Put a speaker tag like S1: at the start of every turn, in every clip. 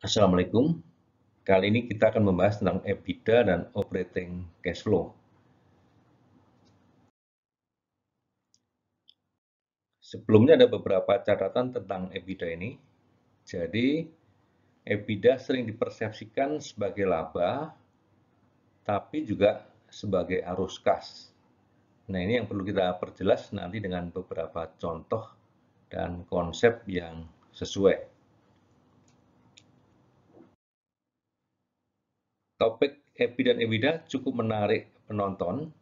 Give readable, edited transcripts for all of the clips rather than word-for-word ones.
S1: Assalamualaikum. Kali ini kita akan membahas tentang EBITDA dan operating cash flow. Sebelumnya ada beberapa catatan tentang EBITDA ini. Jadi, EBITDA sering dipersepsikan sebagai laba, tapi juga sebagai arus kas. Nah, ini yang perlu kita perjelas nanti dengan beberapa contoh dan konsep yang sesuai. Topik EBITDA dan EBITDA cukup menarik penonton,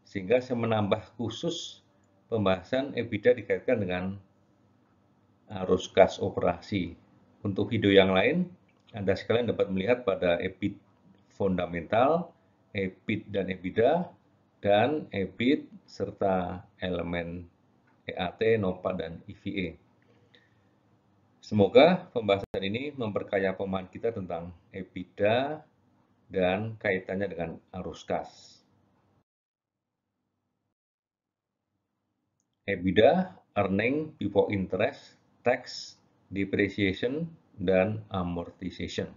S1: sehingga saya menambah khusus pembahasan EBITDA dikaitkan dengan arus kas operasi. Untuk video yang lain, Anda sekalian dapat melihat pada EBIT fundamental, EBIT dan EBITDA, dan EBIT serta elemen EAT, NOPAT, dan EVA. Semoga pembahasan ini memperkaya pemahaman kita tentang EBITDA dan kaitannya dengan arus kas. EBITDA, earning before interest, tax, depreciation, dan amortization.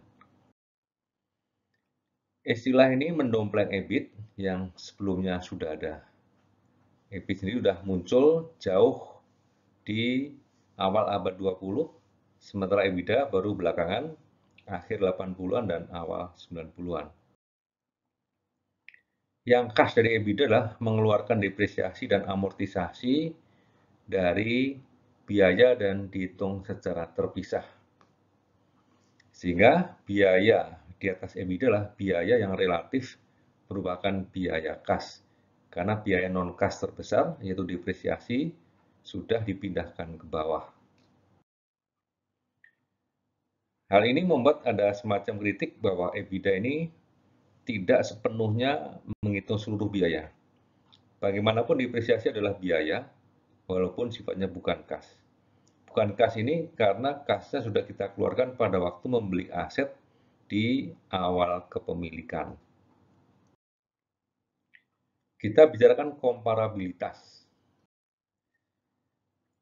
S1: Istilah ini mendompleng EBIT yang sebelumnya sudah ada. EBIT sendiri sudah muncul jauh di awal abad 20, sementara EBITDA baru belakangan akhir 80-an dan awal 90-an. Yang khas dari EBITDA adalah mengeluarkan depresiasi dan amortisasi dari biaya dan dihitung secara terpisah. Sehingga biaya di atas EBITDA adalah biaya yang relatif merupakan biaya kas. Karena biaya non-kas terbesar, yaitu depresiasi, sudah dipindahkan ke bawah. Hal ini membuat ada semacam kritik bahwa EBITDA ini tidak sepenuhnya menghitung seluruh biaya. Bagaimanapun depresiasi adalah biaya, walaupun sifatnya bukan kas. Bukan kas ini karena kasnya sudah kita keluarkan pada waktu membeli aset di awal kepemilikan. Kita bicarakan komparabilitas.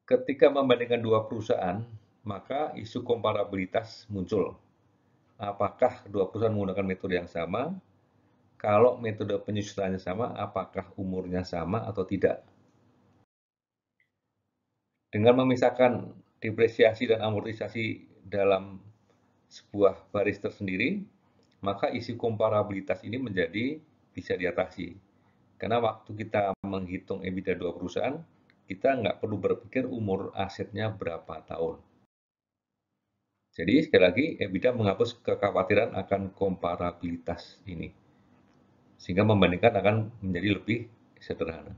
S1: Ketika membandingkan dua perusahaan, maka isu komparabilitas muncul. Apakah kedua perusahaan menggunakan metode yang sama? Kalau metode penyusunannya sama, apakah umurnya sama atau tidak? Dengan memisahkan depresiasi dan amortisasi dalam sebuah baris tersendiri, maka isu komparabilitas ini menjadi bisa diatasi. Karena waktu kita menghitung EBITDA dua perusahaan, kita nggak perlu berpikir umur asetnya berapa tahun. Jadi sekali lagi, EBITDA menghapus kekhawatiran akan komparabilitas ini. Sehingga membandingkan akan menjadi lebih sederhana.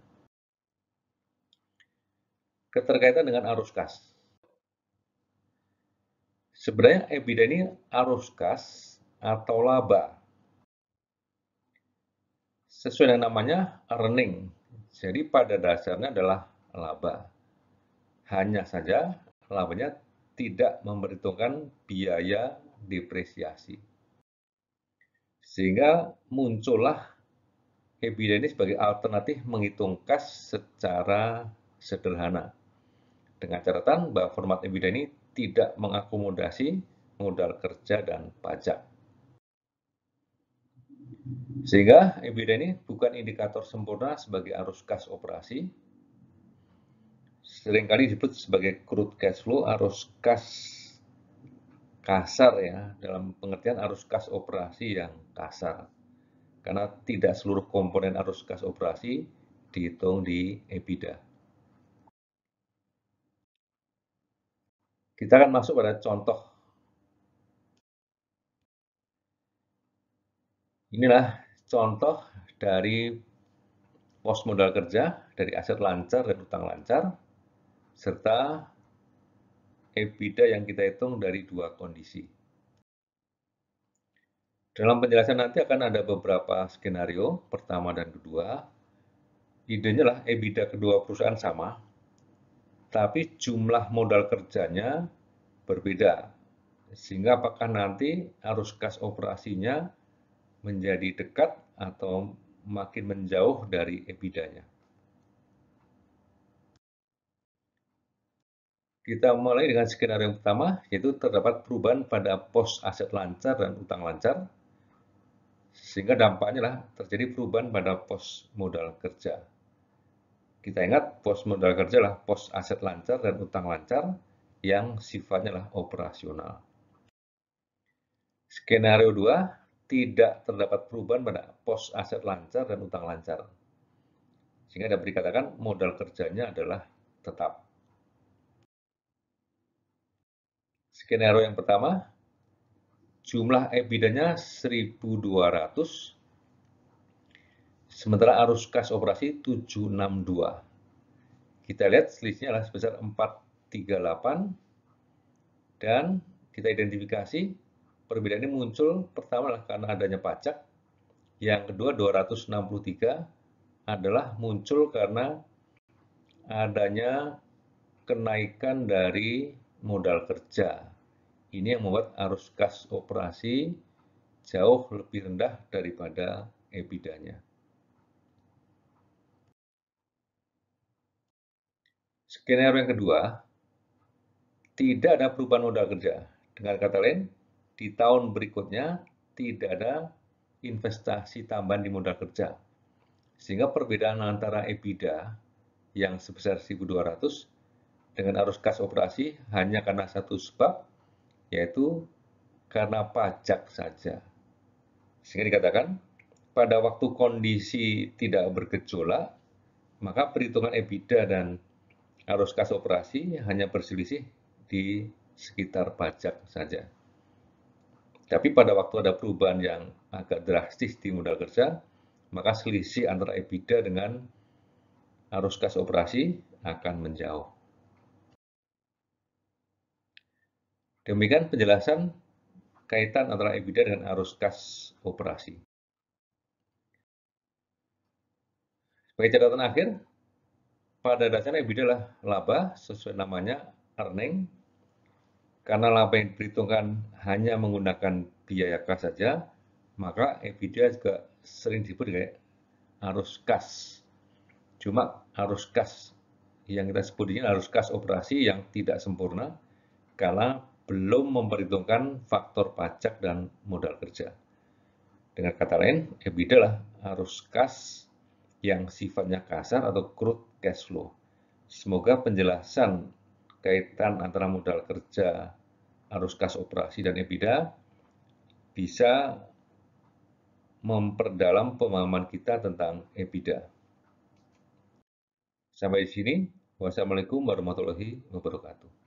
S1: Keterkaitan dengan arus kas. Sebenarnya EBITDA ini arus kas atau laba. Sesuai dengan namanya, earning. Jadi pada dasarnya adalah laba. Hanya saja labanya tidak memperhitungkan biaya depresiasi. Sehingga muncullah EBITDA ini sebagai alternatif menghitung kas secara sederhana. Dengan catatan bahwa format EBITDA ini tidak mengakomodasi modal kerja dan pajak. Sehingga EBITDA ini bukan indikator sempurna sebagai arus kas operasi. Seringkali disebut sebagai crude cash flow, arus kas kasar ya, dalam pengertian arus kas operasi yang kasar. Karena tidak seluruh komponen arus kas operasi dihitung di EBITDA. Kita akan masuk pada contoh. Inilah contoh dari pos modal kerja, dari aset lancar dan utang lancar, serta EBITDA yang kita hitung dari dua kondisi. Dalam penjelasan nanti akan ada beberapa skenario, pertama dan kedua. Idenya lah EBITDA kedua perusahaan sama, tapi jumlah modal kerjanya berbeda. Sehingga apakah nanti arus kas operasinya menjadi dekat atau makin menjauh dari EBITDA-nya. Kita mulai dengan skenario yang pertama, yaitu terdapat perubahan pada pos aset lancar dan utang lancar, sehingga dampaknya lah terjadi perubahan pada pos modal kerja. Kita ingat pos modal kerja lah pos aset lancar dan utang lancar yang sifatnya lah operasional. Skenario 2, tidak terdapat perubahan pada pos aset lancar dan utang lancar. Sehingga dapat dikatakan modal kerjanya adalah tetap. Skenario yang pertama, jumlah EBITDA-nya 1.200, sementara arus kas operasi 762. Kita lihat selisihnya adalah sebesar 438, dan kita identifikasi perbedaan ini muncul pertama adalah karena adanya pajak, yang kedua 263 adalah muncul karena adanya kenaikan dari modal kerja. Ini yang membuat arus kas operasi jauh lebih rendah daripada EBITDA-nya. Skenario yang kedua, tidak ada perubahan modal kerja. Dengan kata lain, di tahun berikutnya tidak ada investasi tambahan di modal kerja. Sehingga perbedaan antara EBITDA yang sebesar 1.200 dengan arus kas operasi hanya karena satu sebab, yaitu karena pajak saja. Sehingga dikatakan, pada waktu kondisi tidak bergejolak, maka perhitungan EBITDA dan arus kas operasi hanya berselisih di sekitar pajak saja. Tapi pada waktu ada perubahan yang agak drastis di modal kerja, maka selisih antara EBITDA dengan arus kas operasi akan menjauh. Demikian penjelasan kaitan antara EBITDA dengan arus kas operasi. Sebagai catatan akhir, pada dasarnya EBITDA adalah laba sesuai namanya earning. Karena laba yang diperhitungkan hanya menggunakan biaya kas saja, maka EBITDA juga sering disebut dengan arus kas. Cuma arus kas yang kita sebut ini arus kas operasi yang tidak sempurna karena belum memperhitungkan faktor pajak dan modal kerja. Dengan kata lain, EBITDA lah arus kas yang sifatnya kasar atau crude cash flow. Semoga penjelasan kaitan antara modal kerja, arus kas operasi, dan EBITDA bisa memperdalam pemahaman kita tentang EBITDA. Sampai di sini. Wassalamualaikum warahmatullahi wabarakatuh.